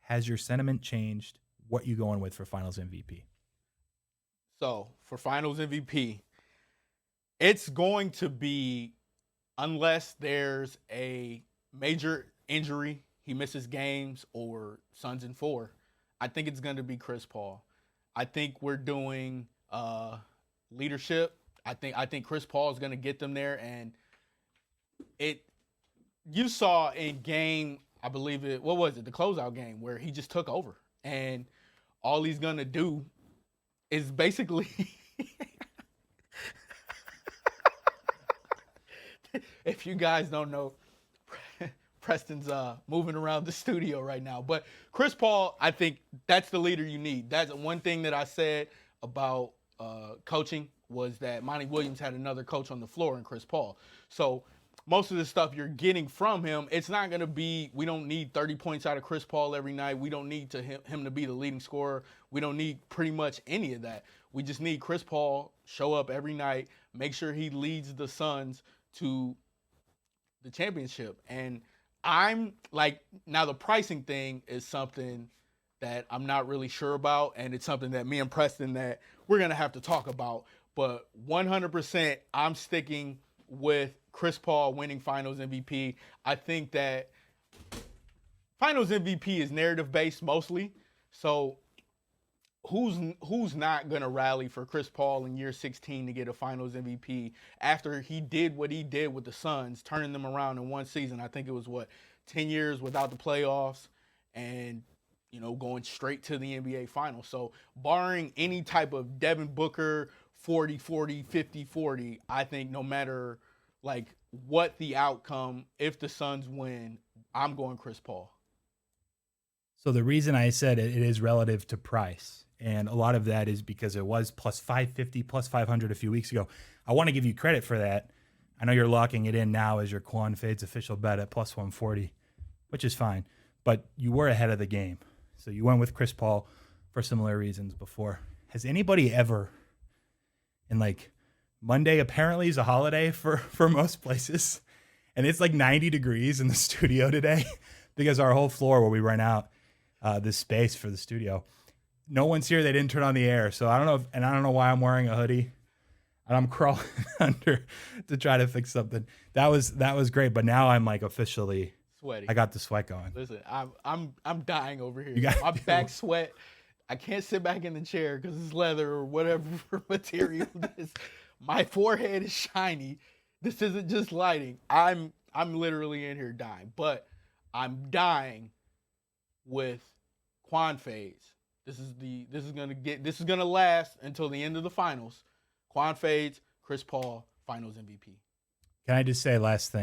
Has your sentiment changed? What you going with for Finals MVP? So for Finals MVP, it's going to be, unless there's a major injury, he misses games, or Suns in four. I think it's going to be Chris Paul. I think we're doing leadership. I think Chris Paul is going to get them there, and it you saw in game, I believe it, what was it, the closeout game, where he just took over, and all he's gonna do is basically, if you guys don't know, Preston's moving around the studio right now. But Chris Paul, I think that's the leader you need. That's one thing that I said about coaching, was that Monty Williams had another coach on the floor in Chris Paul. So most of the stuff you're getting from him, it's not going to be, we don't need 30 points out of Chris Paul every night. We don't need him to be the leading scorer. We don't need pretty much any of that. We just need Chris Paul show up every night, make sure he leads the Suns to the championship. And I'm like, now the pricing thing is something that I'm not really sure about, and it's something that me and Preston, that we're going to have to talk about. But 100%, I'm sticking with Chris Paul winning Finals MVP. I think that Finals MVP is narrative based mostly. So who's not going to rally for Chris Paul in year 16 to get a Finals MVP after he did what he did with the Suns, turning them around in one season? I think it was 10 years without the playoffs, and going straight to the NBA Finals. So barring any type of Devin Booker 40-40, 50-40, I think no matter like what the outcome, if the Suns win, I'm going Chris Paul. So the reason I said it is relative to price, and a lot of that is because it was plus 550, plus 500 a few weeks ago. I want to give you credit for that. I know you're locking it in now as your Qwan Fade's official bet at plus 140, which is fine. But you were ahead of the game. So you went with Chris Paul for similar reasons before. Has anybody ever, in like Monday apparently is a holiday for most places, and it's like 90 degrees in the studio today because our whole floor where we rent out this space for the studio, no one's here. They didn't turn on the air. So I don't know and I don't know why I'm wearing a hoodie, and I'm crawling under to try to fix something. That was great, but now I'm like officially sweaty. I got the sweat going. Listen, I'm dying over here. You My back sweat. I can't sit back in the chair because it's leather or whatever material this. My forehead is shiny. This isn't just lighting. I'm literally in here dying, but I'm dying with Qwan Fades. This is gonna last until the end of the finals. Qwan Fades, Chris Paul, Finals MVP. Can I just say last thing?